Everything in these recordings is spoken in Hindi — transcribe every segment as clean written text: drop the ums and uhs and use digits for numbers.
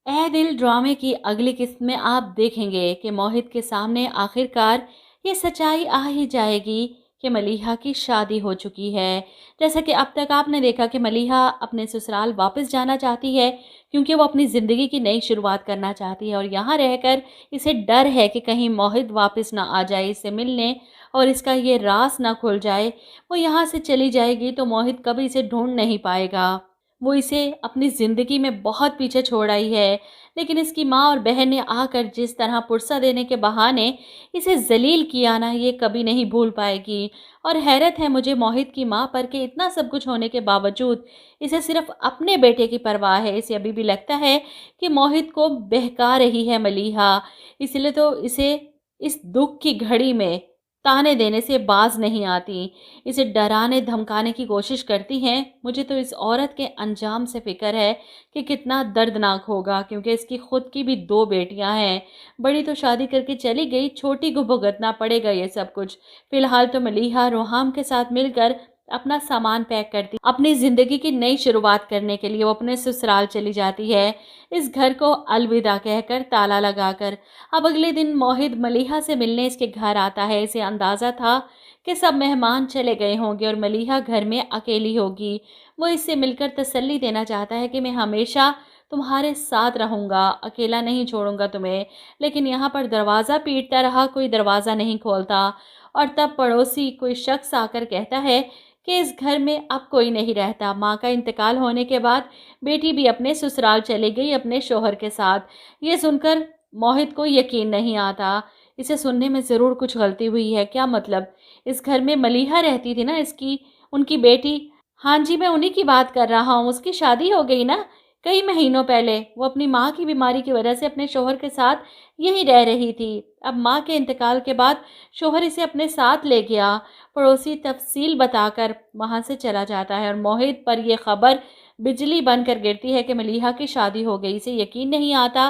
ए दिल ड्रामे की अगली किस्त में आप देखेंगे कि मोहित के सामने आखिरकार ये सच्चाई आ ही जाएगी कि मलीहा की शादी हो चुकी है। जैसा कि अब तक आपने देखा कि मलीहा अपने ससुराल वापस जाना चाहती है क्योंकि वो अपनी ज़िंदगी की नई शुरुआत करना चाहती है और यहाँ रहकर इसे डर है कि कहीं मोहित वापस ना आ जाए इससे मिलने और इसका ये राज ना खुल जाए। वो यहाँ से चली जाएगी तो मोहित कभी इसे ढूंढ नहीं पाएगा। वो इसे अपनी ज़िंदगी में बहुत पीछे छोड़ आई है, लेकिन इसकी माँ और बहन ने आकर जिस तरह पुरसा देने के बहाने इसे ज़लील किया ना, ये कभी नहीं भूल पाएगी। और हैरत है मुझे मोहित की माँ पर कि इतना सब कुछ होने के बावजूद इसे सिर्फ अपने बेटे की परवाह है। इसे अभी भी लगता है कि मोहित को बहका रही है मलीहा, इसलिए तो इसे इस दुख की घड़ी में ताने देने से बाज नहीं आती। इसे डराने धमकाने की कोशिश करती हैं। मुझे तो इस औरत के अंजाम से फ़िक्र है कि कितना दर्दनाक होगा, क्योंकि इसकी खुद की भी 2 बेटियां हैं। बड़ी तो शादी करके चली गई, छोटी को भुगतना पड़ेगा ये सब कुछ। फ़िलहाल तो मलीहा रोहाम के साथ मिलकर अपना सामान पैक करती, अपनी ज़िंदगी की नई शुरुआत करने के लिए वो अपने ससुराल चली जाती है, इस घर को अलविदा कहकर ताला लगाकर। अब अगले दिन मोहित मलीहा से मिलने इसके घर आता है। इसे अंदाज़ा था कि सब मेहमान चले गए होंगे और मलीहा घर में अकेली होगी। वो इससे मिलकर तसल्ली देना चाहता है कि मैं हमेशा तुम्हारे साथ रहूँगा, अकेला नहीं छोड़ूंगा तुम्हें। लेकिन यहाँ पर दरवाज़ा पीटता रहा, कोई दरवाज़ा नहीं खोलता। और तब पड़ोसी कोई शख्स आकर कहता है कि इस घर में अब कोई नहीं रहता। माँ का इंतकाल होने के बाद बेटी भी अपने ससुराल चली गई अपने शौहर के साथ। ये सुनकर मोहित को यकीन नहीं आता। इसे सुनने में ज़रूर कुछ गलती हुई है। क्या मतलब? इस घर में मलीहा रहती थी ना, इसकी उनकी बेटी। हाँ जी, मैं उन्हीं की बात कर रहा हूँ। उसकी शादी हो गई ना कई महीनों पहले। वो अपनी माँ की बीमारी की वजह से अपने शौहर के साथ यहीं रह रही थी। अब माँ के इंतकाल के बाद शौहर इसे अपने साथ ले गया। पड़ोसी तफसील बताकर वहाँ से चला जाता है और मोहित पर यह खबर बिजली बनकर गिरती है कि मलीहा की शादी हो गई। इसे यकीन नहीं आता।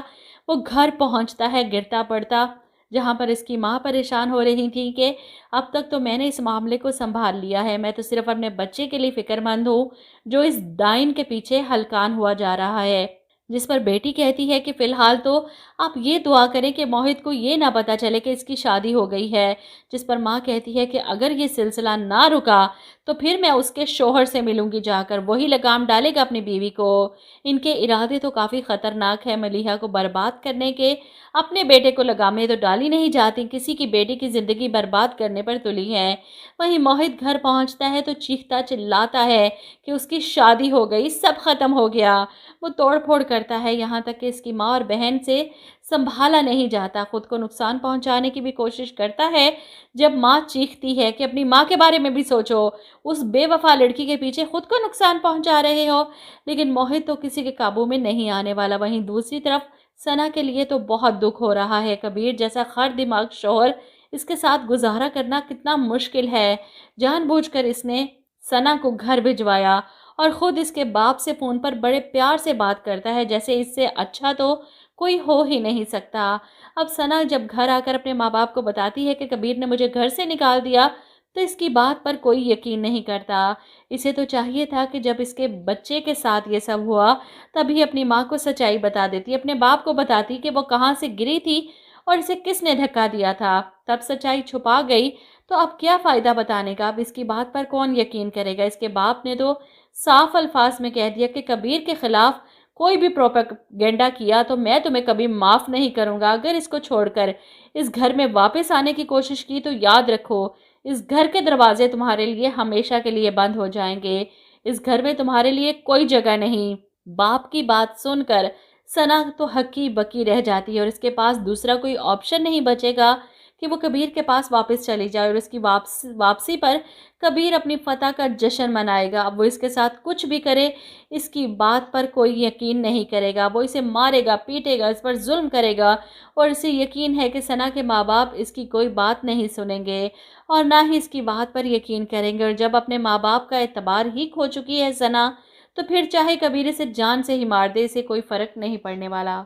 वो घर पहुँचता है गिरता पड़ता, जहाँ पर इसकी माँ परेशान हो रही थी कि अब तक तो मैंने इस मामले को संभाल लिया है, मैं तो सिर्फ अपने बच्चे के लिए फ़िक्रमंद हूँ जो इस डाइन के पीछे हलकान हुआ जा रहा है। जिस पर बेटी कहती है कि फ़िलहाल तो आप ये दुआ करें कि मोहित को ये ना पता चले कि इसकी शादी हो गई है। जिस पर माँ कहती है कि अगर ये सिलसिला ना रुका तो फिर मैं उसके शौहर से मिलूंगी जाकर, वही लगाम डालेगा अपनी बीवी को। इनके इरादे तो काफ़ी ख़तरनाक है। मलीहा को बर्बाद करने के अपने बेटे को लगामें तो डाली नहीं जाती, किसी की बेटी की ज़िंदगी बर्बाद करने पर तुली है। वहीं मोहित घर पहुंचता है तो चीखता चिल्लाता है कि उसकी शादी हो गई, सब खत्म हो गया। वो तोड़-फोड़ करता है, यहाँ तक कि इसकी माँ और बहन से संभाला नहीं जाता। खुद को नुकसान पहुंचाने की भी कोशिश करता है। जब माँ चीखती है कि अपनी माँ के बारे में भी सोचो, उस बेवफा लड़की के पीछे खुद को नुकसान पहुंचा रहे हो। लेकिन मोहित तो किसी के काबू में नहीं आने वाला। वहीं दूसरी तरफ सना के लिए तो बहुत दुख हो रहा है। कबीर जैसा खर दिमाग शौहर, इसके साथ गुजारा करना कितना मुश्किल है। जानबूझकर इसने सना को घर भिजवाया और ख़ुद इसके बाप से फ़ोन पर बड़े प्यार से बात करता है, जैसे इससे अच्छा तो कोई हो ही नहीं सकता। अब सना जब घर आकर अपने माँ बाप को बताती है कि कबीर ने मुझे घर से निकाल दिया, तो इसकी बात पर कोई यकीन नहीं करता। इसे तो चाहिए था कि जब इसके बच्चे के साथ ये सब हुआ तभी अपनी माँ को सच्चाई बता देती, अपने बाप को बताती कि वो कहाँ से गिरी थी और इसे किसने धक्का दिया था। तब सच्चाई छुपा गई तो अब क्या फ़ायदा बताने का? अब इसकी बात पर कौन यकीन करेगा? इसके बाप ने तो साफ अल्फाज में कह दिया कि कबीर के खिलाफ कोई भी प्रोपेगेंडा किया तो मैं तुम्हें कभी माफ़ नहीं करूँगा। अगर इसको छोड़कर इस घर में वापस आने की कोशिश की तो याद रखो, इस घर के दरवाजे तुम्हारे लिए हमेशा के लिए बंद हो जाएंगे। इस घर में तुम्हारे लिए कोई जगह नहीं। बाप की बात सुनकर सना तो हक्की बकी रह जाती है और इसके पास दूसरा कोई ऑप्शन नहीं बचेगा कि वो कबीर के पास वापस चली जाए। और उसकी वापसी पर कबीर अपनी फतह का जश्न मनाएगा। अब वो इसके साथ कुछ भी करे, इसकी बात पर कोई यकीन नहीं करेगा। वो इसे मारेगा, पीटेगा, इस पर जुल्म करेगा और इसे यकीन है कि सना के माँ बाप इसकी कोई बात नहीं सुनेंगे और ना ही इसकी बात पर यकीन करेंगे। और जब अपने माँ बाप का एतबार ही खो चुकी है सना, तो फिर चाहे कबीर इसे जान से ही मार दे, इसे कोई फ़र्क नहीं पड़ने वाला।